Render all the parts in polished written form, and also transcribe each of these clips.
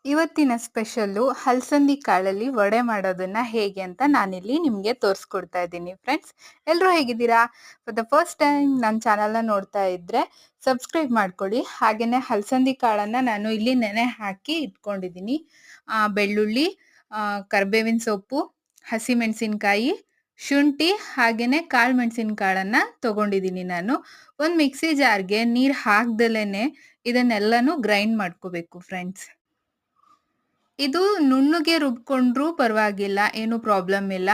ಇವತ್ತಿನ ಸ್ಪೆಷಲ್ಲು ಹಲಸಂದಿ ಕಾಳಲ್ಲಿ ವಡೆ ಮಾಡೋದನ್ನ ಹೇಗೆ ಅಂತ ನಾನಿಲ್ಲಿ ನಿಮಗೆ ತೋರಿಸ್ಕೊಡ್ತಾ ಇದ್ದೀನಿ ಫ್ರೆಂಡ್ಸ್. ಎಲ್ಲರೂ ಹೇಗಿದ್ದೀರಾ? ಫಾರ್ ದ ಫಸ್ಟ್ ಟೈಮ್ ನನ್ನ ಚಾನಲ್ನ ನೋಡ್ತಾ ಇದ್ರೆ ಸಬ್ಸ್ಕ್ರೈಬ್ ಮಾಡ್ಕೊಳ್ಳಿ. ಹಾಗೇನೆ ಹಲಸಂದಿ ಕಾಳನ್ನ ನಾನು ಇಲ್ಲಿ ನೆನೆ ಹಾಕಿ ಇಟ್ಕೊಂಡಿದ್ದೀನಿ. ಬೆಳ್ಳುಳ್ಳಿ, ಕರಿಬೇವಿನ ಸೊಪ್ಪು, ಹಸಿಮೆಣಸಿನಕಾಯಿ, ಶುಂಠಿ ಹಾಗೇನೆ ಕಾಳು ಮೆಣಸಿನ ಕಾಳನ್ನ ತಗೊಂಡಿದ್ದೀನಿ ನಾನು. ಒಂದು ಮಿಕ್ಸಿ ಜಾರ್ಗೆ ನೀರು ಹಾಕ್ದಲೇನೆ ಇದನ್ನೆಲ್ಲನೂ ಗ್ರೈಂಡ್ ಮಾಡ್ಕೋಬೇಕು ಫ್ರೆಂಡ್ಸ್. ಇದು ನುಣ್ಣಗೆ ರುಬ್ಕೊಂಡ್ರೂ ಪರವಾಗಿಲ್ಲ, ಏನು ಪ್ರಾಬ್ಲಮ್ ಇಲ್ಲ.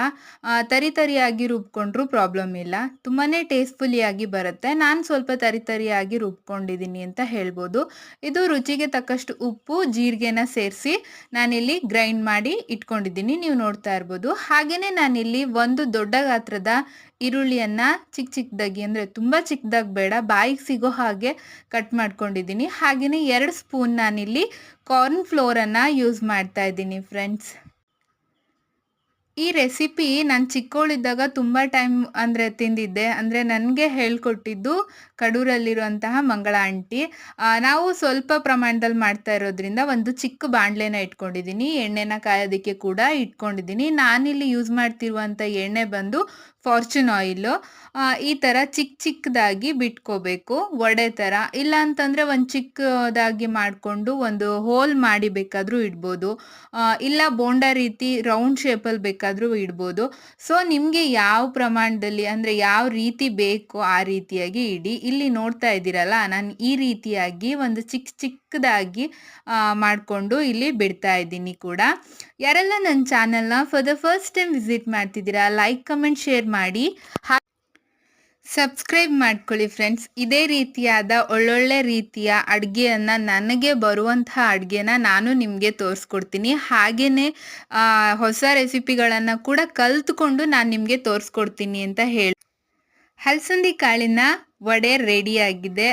ತರಿಯಾಗಿ ರುಬ್ಕೊಂಡ್ರೂ ಪ್ರಾಬ್ಲಮ್ ಇಲ್ಲ. ತುಂಬಾನೇ ಟೇಸ್ಟ್‌ಫುಲ್ಲಿಯಾಗಿ ಬರುತ್ತೆ. ನಾನು ಸ್ವಲ್ಪ ತರಿಯಾಗಿ ರುಬ್ಕೊಂಡಿದ್ದೀನಿ ಅಂತ ಹೇಳ್ಬೋದು. ಇದು ರುಚಿಗೆ ತಕ್ಕಷ್ಟು ಉಪ್ಪು, ಜೀರಿಗೆನ ಸೇರಿಸಿ ನಾನಿಲ್ಲಿ ಗ್ರೈಂಡ್ ಮಾಡಿ ಇಟ್ಕೊಂಡಿದ್ದೀನಿ. ನೀವು ನೋಡ್ತಾ ಇರ್ಬೋದು. ಹಾಗೇನೆ ನಾನಿಲ್ಲಿ ಒಂದು ದೊಡ್ಡ ಗಾತ್ರದ ಈರುಳ್ಳಿಯನ್ನ ಚಿಕ್ಕ ಚಿಕ್ಕದಾಗಿ, ಅಂದರೆ ತುಂಬ ಚಿಕ್ಕದಾಗಿ ಬೇಡ, ಬಾಯಿಗೆ ಸಿಗೋ ಹಾಗೆ ಕಟ್ ಮಾಡ್ಕೊಂಡಿದ್ದೀನಿ. ಹಾಗೇನೆ 2 ಸ್ಪೂನ್ ನಾನಿಲ್ಲಿ ಕಾರ್ನ್ ಫ್ಲೋರನ್ನು ಯೂಸ್ ಮಾಡ್ತಾ ಇದ್ದೀನಿ ಫ್ರೆಂಡ್ಸ್. ಈ ರೆಸಿಪಿ ನಾನು ಚಿಕ್ಕವಳಿದ್ದಾಗ ತುಂಬ ಟೈಮ್ ತಿಂದಿದ್ದೆ. ನನಗೆ ಹೇಳ್ಕೊಟ್ಟಿದ್ದು ಕಡೂರಲ್ಲಿರುವಂತಹ ಮಂಗಳ ಆಂಟಿ. ನಾವು ಸ್ವಲ್ಪ ಪ್ರಮಾಣದಲ್ಲಿ ಮಾಡ್ತಾ ಇರೋದ್ರಿಂದ ಒಂದು ಚಿಕ್ಕ ಬಾಣಲೆನ ಇಟ್ಕೊಂಡಿದ್ದೀನಿ. ಎಣ್ಣೆನ ಕಾಯೋದಕ್ಕೆ ಕೂಡ ಇಟ್ಕೊಂಡಿದ್ದೀನಿ. ನಾನಿಲ್ಲಿ ಯೂಸ್ ಮಾಡ್ತಿರುವಂಥ ಎಣ್ಣೆ ಬಂದು ಫಾರ್ಚೂನ್ ಆಯಿಲು. ಈ ಥರ ಚಿಕ್ಕದಾಗಿ ಬಿಟ್ಕೋಬೇಕು, ವಡೆ ಥರ. ಇಲ್ಲ ಅಂತಂದರೆ ಒಂದು ಚಿಕ್ಕದಾಗಿ ಮಾಡಿಕೊಂಡು ಒಂದು ಹೋಲ್ ಮಾಡಿ ಬೇಕಾದರೂ ಇಡ್ಬೋದು. ಇಲ್ಲ ಬೋಂಡ ರೀತಿ ರೌಂಡ್ ಶೇಪಲ್ಲಿ ಬೇಕಾದರೂ ಇಡ್ಬೋದು. ಸೊ ನಿಮಗೆ ಯಾವ ಪ್ರಮಾಣದಲ್ಲಿ, ಯಾವ ರೀತಿ ಬೇಕೋ ಆ ರೀತಿಯಾಗಿ ಇಡಿ. ಇಲ್ಲಿ ನೋಡ್ತಾ ಇದ್ದೀರಲ್ಲ, ನಾನು ಈ ರೀತಿಯಾಗಿ ಒಂದು ಚಿಕ್ಕದಾಗಿ ಮಾಡಿಕೊಂಡು ಇಲ್ಲಿ ಬಿಡ್ತಾ ಇದ್ದೀನಿ ಕೂಡ. ಯಾರೆಲ್ಲ ನನ್ನ ಚಾನಲ್ನ for the first time visit ಮಾಡ್ತಿದ್ದೀರಾ, ಲೈಕ್, ಕಮೆಂಟ್, ಶೇರ್ ಮಾಡಿ. ಸಬ್ಸ್ಕ್ರೈಬ್ ಮಾಡ್ಕೊಳ್ಳಿ ಫ್ರೆಂಡ್ಸ್. ಇದೇ ರೀತಿಯಾದ ಒಳ್ಳೊಳ್ಳೆ ರೀತಿಯ ಅಡುಗೆಯನ್ನು, ನನಗೆ ಬರುವಂತಹ ಅಡುಗೆನ ನಾನು ನಿಮಗೆ ತೋರಿಸ್ಕೊಡ್ತೀನಿ. ಹಾಗೆಯೇ ಹೊಸ ರೆಸಿಪಿಗಳನ್ನು ಕೂಡ ಕಲಿತ್ಕೊಂಡು ನಾನು ನಿಮಗೆ ತೋರಿಸ್ಕೊಡ್ತೀನಿ ಅಂತ ಹೇಳಿ. ಹಲಸಂದಿ ಕಾಳಿನ ವಡೆ ರೆಡಿಯಾಗಿದೆ.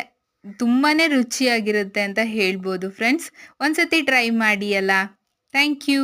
ತುಂಬಾ ರುಚಿಯಾಗಿರುತ್ತೆ ಅಂತ ಹೇಳ್ಬೋದು ಫ್ರೆಂಡ್ಸ್. ಒಂದ್ಸತಿ ಟ್ರೈ ಮಾಡಿ ಅಲ್ಲ. Thank you.